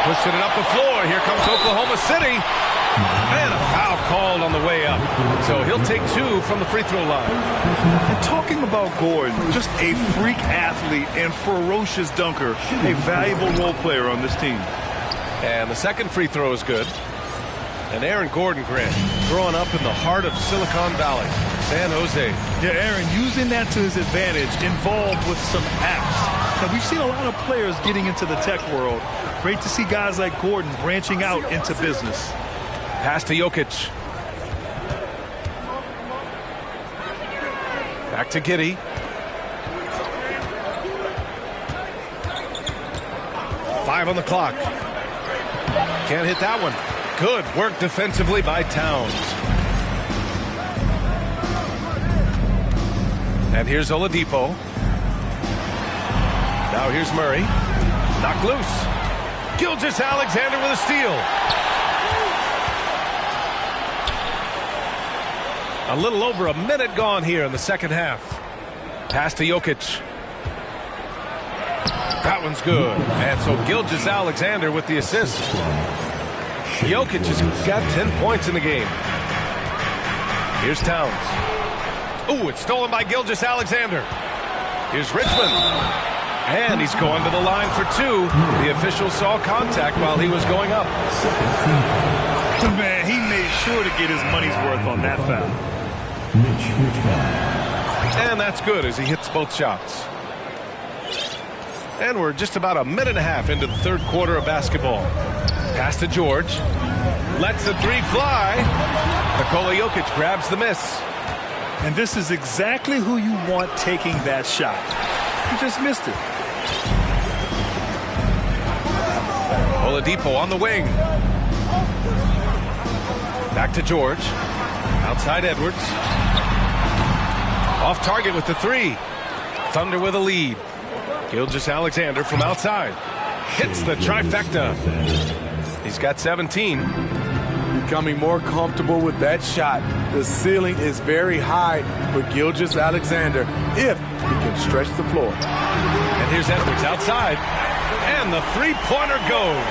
Pushing it up the floor. Here comes Oklahoma City. And a foul called on the way up. So he'll take 2 from the free throw line. And talking about Gordon, just a freak athlete and ferocious dunker. A valuable role player on this team. And the second free throw is good. And Aaron Gordon, Grant, growing up in the heart of Silicon Valley, San Jose. Yeah, Aaron, using that to his advantage, involved with some apps. Now, we've seen a lot of players getting into the tech world. Great to see guys like Gordon branching out into business. Pass to Jokic. Back to Giddey. Five on the clock. Can't hit that one. Good work defensively by Towns. And here's Oladipo. Now here's Murray. Knocked loose. Gilgeous-Alexander with a steal. A little over a minute gone here in the second half. Pass to Jokic. That one's good. And so Gilgeous-Alexander with the assist. Jokic has got 10 points in the game. Here's Towns. Ooh, it's stolen by Gilgeous-Alexander. Here's Richmond. And he's going to the line for 2. The official saw contact while he was going up. Man, he made sure to get his money's worth on that foul. And that's good as he hits both shots. And we're just about a minute and a half into the third quarter of basketball. Pass to George. Lets the 3 fly. Nikola Jokic grabs the miss. And this is exactly who you want taking that shot. He just missed it. Oladipo on the wing. Back to George. Outside Edwards. Off target with the 3. Thunder with a lead. Gilgeous-Alexander from outside. Hits the trifecta. He's got 17. Becoming more comfortable with that shot. The ceiling is very high for Gilgeous-Alexander if he can stretch the floor. And here's Edwards outside. And the three-pointer goes.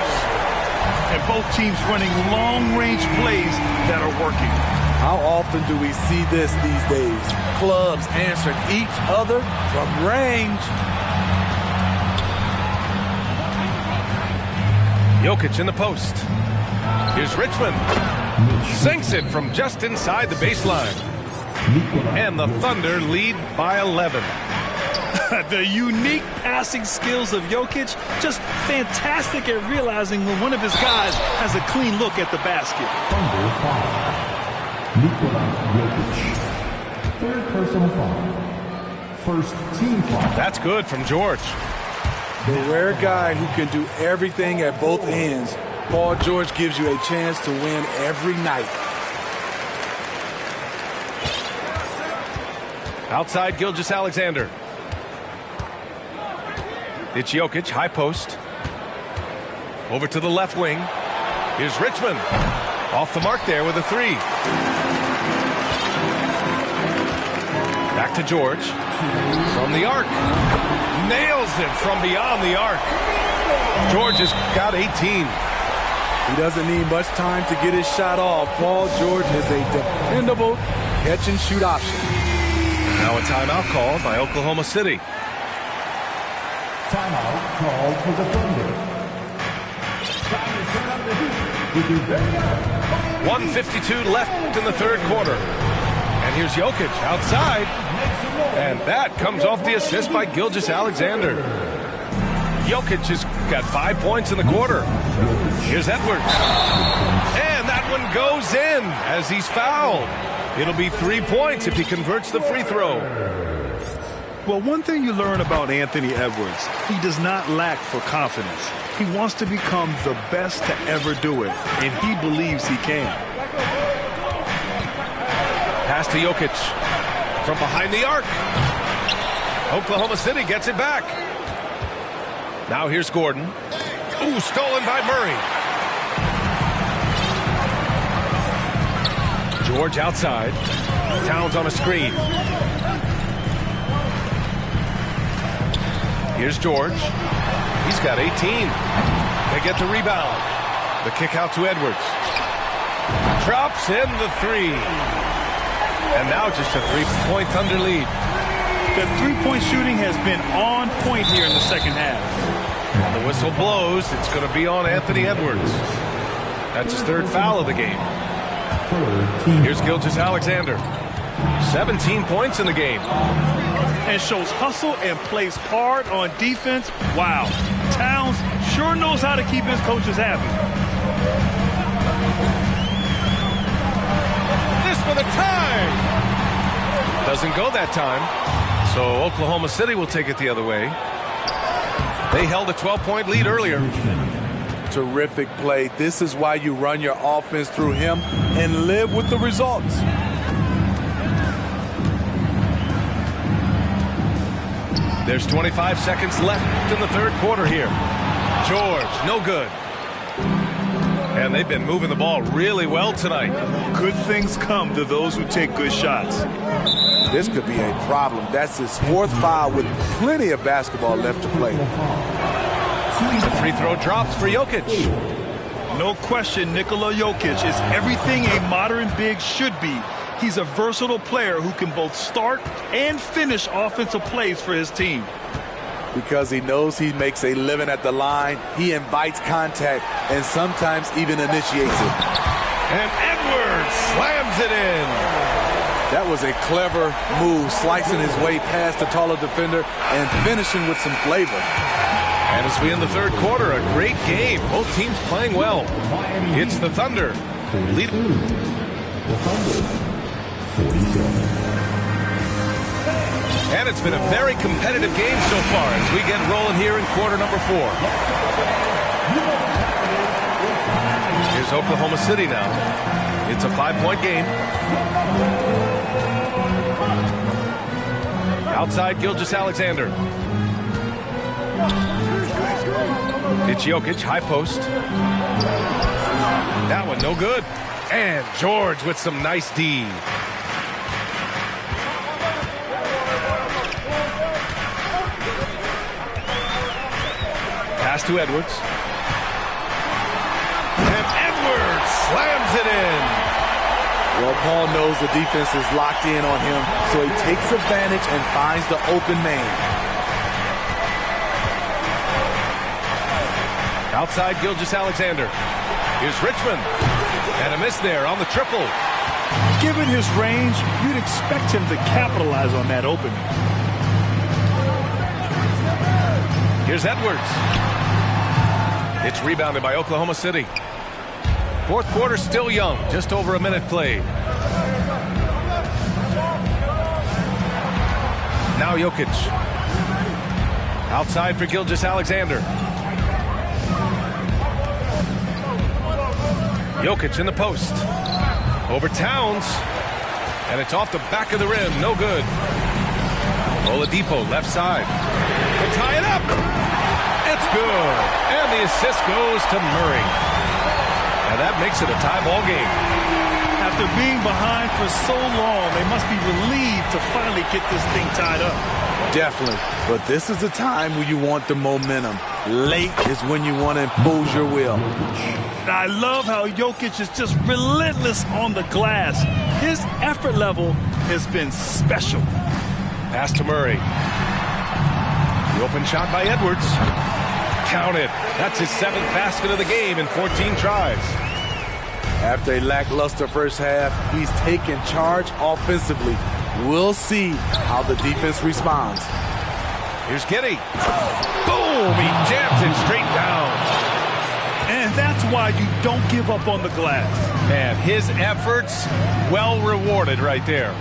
And both teams running long-range plays that are working. How often do we see this these days? Clubs answering each other from range. Jokic in the post. Here's Richmond. Sinks it from just inside the baseline. And the Thunder lead by 11. The unique passing skills of Jokic, just fantastic at realizing when one of his guys has a clean look at the basket. Thunder foul. Nikola Jokic. Third personal foul. First team foul. That's good from George. The rare guy who can do everything at both ends. Paul George gives you a chance to win every night. Outside Gilgeous-Alexander. It's Jokic, high post. Over to the left wing. Here's Richmond. Off the mark there with a 3. Back to George. From the arc. Nails it from beyond the arc. George has got 18. He doesn't need much time to get his shot off. Paul George is a dependable catch-and-shoot option. Now a timeout called by Oklahoma City. Timeout called for the Thunder. 1:52 left in the third quarter. And here's Jokic outside. And that comes off the assist by Gilgeous-Alexander. Jokic has got 5 points in the quarter. Here's Edwards. And that one goes in as he's fouled. It'll be 3 points if he converts the free throw. Well, one thing you learn about Anthony Edwards, he does not lack for confidence. He wants to become the best to ever do it, and he believes he can. Pass to Jokic. From behind the arc. Oklahoma City gets it back. Now here's Gordon. Ooh, stolen by Murray. George outside. Towns on a screen. Here's George. He's got 18. They get the rebound. The kick out to Edwards. Drops in the three. And now just a 3-point Thunder lead. The three-point shooting has been on point here in the second half. The whistle blows. It's going to be on Anthony Edwards. That's his third foul of the game. Here's Gilgeous-Alexander. 17 points in the game. And shows hustle and plays hard on defense. Wow. Towns sure knows how to keep his coaches happy. This for the tie. Doesn't go that time. So Oklahoma City will take it the other way. They held a 12-point lead earlier. Terrific play. This is why you run your offense through him and live with the results. There's 25 seconds left in the third quarter here. George, no good. And they've been moving the ball really well tonight. Good things come to those who take good shots. This could be a problem. That's his fourth foul with plenty of basketball left to play. The free throw drops for Jokic. No question, Nikola Jokic is everything a modern big should be. He's a versatile player who can both start and finish offensive plays for his team. Because he knows he makes a living at the line, he invites contact and sometimes even initiates it. And Edwards slams it in. That was a clever move, slicing his way past the taller defender and finishing with some flavor. And as we end the third quarter, a great game. Both teams playing well. It's the Thunder. Lead. And it's been a very competitive game so far as we get rolling here in quarter number 4. Here's Oklahoma City now. It's a 5-point game. Outside Gilgeous-Alexander. It's Jokic, high post. That one no good. And George with some nice D. Pass to Edwards. And Edwards slams it in. Well, Paul knows the defense is locked in on him, so he takes advantage and finds the open man. Outside Gilgeous-Alexander. Here's Richmond. And a miss there on the triple. Given his range, you'd expect him to capitalize on that opening. Here's Edwards. It's rebounded by Oklahoma City. Fourth quarter still young, just over a minute played. Now Jokic. Outside for Gilgeous-Alexander. Jokic in the post. Over Towns. And it's off the back of the rim. No good. Oladipo left side. To tie it up. It's good. And the assist goes to Murray. And that makes it a tie ball game. After being behind for so long, they must be relieved to finally get this thing tied up. Definitely. But this is the time when you want the momentum. Late is when you want to impose your will. I love how Jokic is just relentless on the glass. His effort level has been special. Pass to Murray. The open shot by Edwards. Counted. That's his 7th basket of the game in 14 tries. After a lackluster first half, he's taken charge offensively. We'll see how the defense responds. Here's Giddey. Boom! He jams it straight down. And that's why you don't give up on the glass. And his efforts well rewarded right there.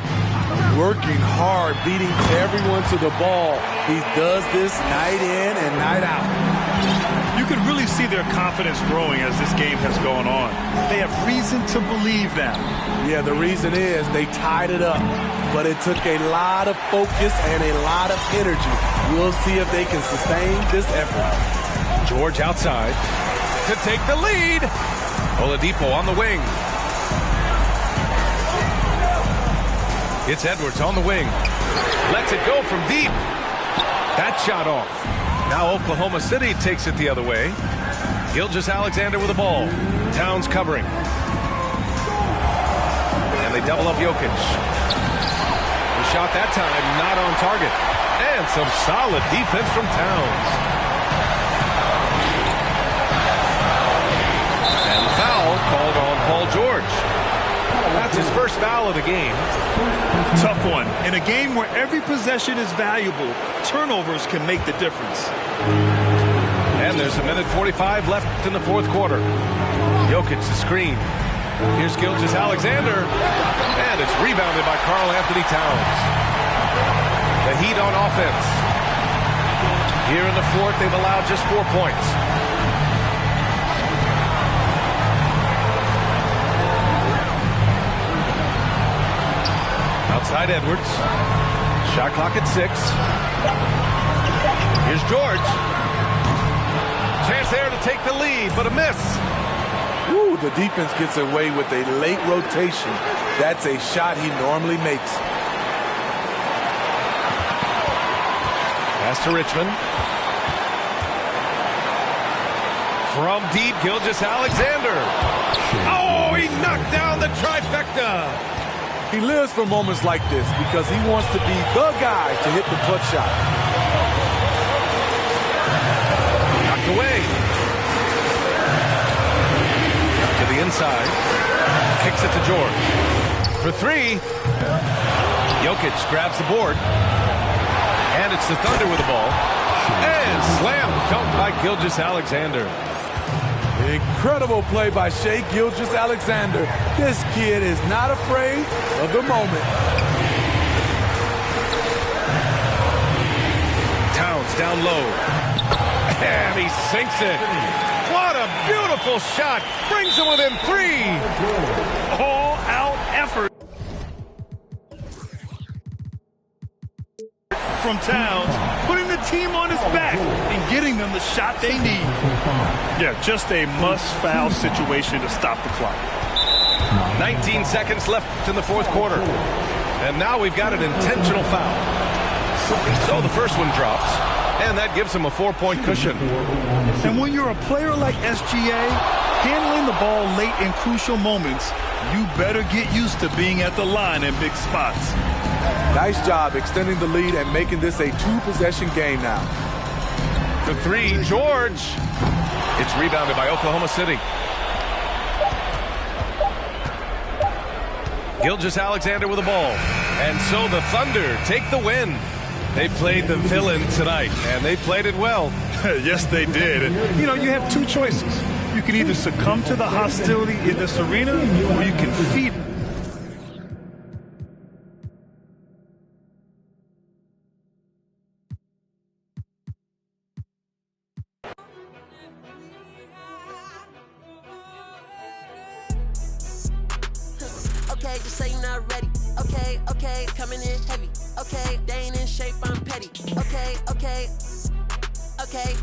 Working hard, beating everyone to the ball. He does this night in and night out. You can really see their confidence growing as this game has gone on. They have reason to believe that. Yeah, the reason is they tied it up, but it took a lot of focus and a lot of energy. We'll see if they can sustain this effort. George outside to take the lead. Oladipo on the wing. It's Edwards on the wing. Lets it go from deep. That shot off. Now Oklahoma City takes it the other way. Gilgeous-Alexander with the ball. Towns covering. And they double up Jokic. The shot that time not on target. And some solid defense from Towns. And foul called on Paul George. That's his first foul of the game. Tough one. In a game where every possession is valuable, turnovers can make the difference. And there's a minute 45 left in the fourth quarter. Jokic the screen. Here's Gilgeous-Alexander. And it's rebounded by Karl-Anthony Towns. The Heat on offense. Here in the fourth, they've allowed just 4 points. Outside Edwards. Shot clock at 6. Here's George. Chance there to take the lead, but a miss. Ooh, the defense gets away with a late rotation. That's a shot he normally makes. Pass to Richmond. From deep, Gilgeous-Alexander. Oh, he knocked down the trifecta. He lives for moments like this because he wants to be the guy to hit the clutch shot. Knocked away. To the inside. Kicks it to George. For 3. Jokic grabs the board. And it's the Thunder with the ball. And slam dunk by Gilgeous-Alexander. Incredible play by Shai Gilgeous-Alexander. This kid is not afraid of the moment. Towns down low. And he sinks it. What a beautiful shot. Brings him within 3. All-out effort from Towns, putting the team on his back and getting them the shot they need. Yeah, just a must-foul situation to stop the clock. 19 seconds left in the fourth quarter. And now we've got an intentional foul. So the first one drops, and that gives him a 4-point cushion. And when you're a player like SGA, handling the ball late in crucial moments, you better get used to being at the line in big spots. Nice job extending the lead and making this a 2-possession game now. For 3, George. It's rebounded by Oklahoma City. Gilgeous-Alexander with the ball. And so the Thunder take the win. They played the villain tonight, and they played it well. Yes, they did. And, you know, you have 2 choices. You can either succumb to the hostility in this arena, or you can feed it. Okay, just say you're not ready. Okay, okay, coming in heavy. Okay, they ain't in shape, I'm petty. Okay, okay, okay,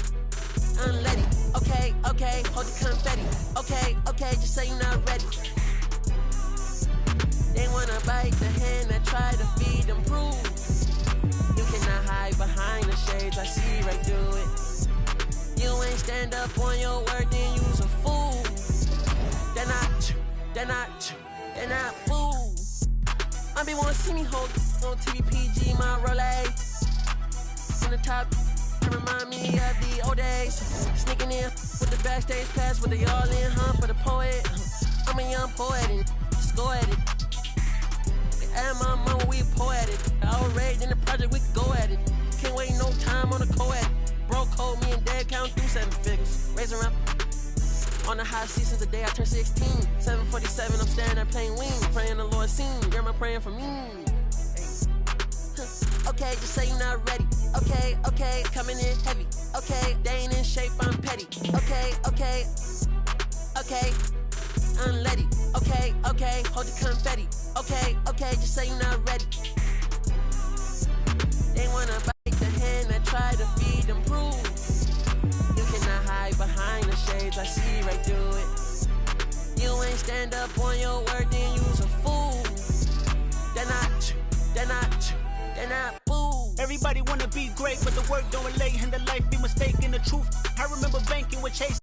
unleady. Okay, okay, hold the confetti. Okay, okay, just say you're not ready. They wanna bite the hand that try to feed them proof. You cannot hide behind the shades, I see right through it. You ain't stand up on your word, then you's a fool. They're not fools. I be wanna see me hold on TVPG, my Rolex. On the top, it remind me of the old days. Sneaking in with the backstage pass, with the all in, for the poet. I'm a young poet and just go at it. At my mama, we poetic. Outraged in the project, we could go at it. Can't wait no time on the co-ed. Bro code, me and dad count through 7 figures. Raise around. On the high seat since the day I turned 16. 747, I'm standing there playing wing. Praying the Lord seen. Grandma praying for me. Hey. Okay, just say you're not ready. okay, coming in heavy. Okay, they ain't in shape, I'm petty. Okay, unleady. Okay, hold the confetti. Okay, just say you're not ready. They wanna bite the hand that try to feed them proof. You cannot hide behind the shades, I see right through it. You ain't stand up on your word, then you's a fool. They're not fool. Everybody wanna be great, but the work don't relate and the life be mistaken the truth. I remember banking with Chase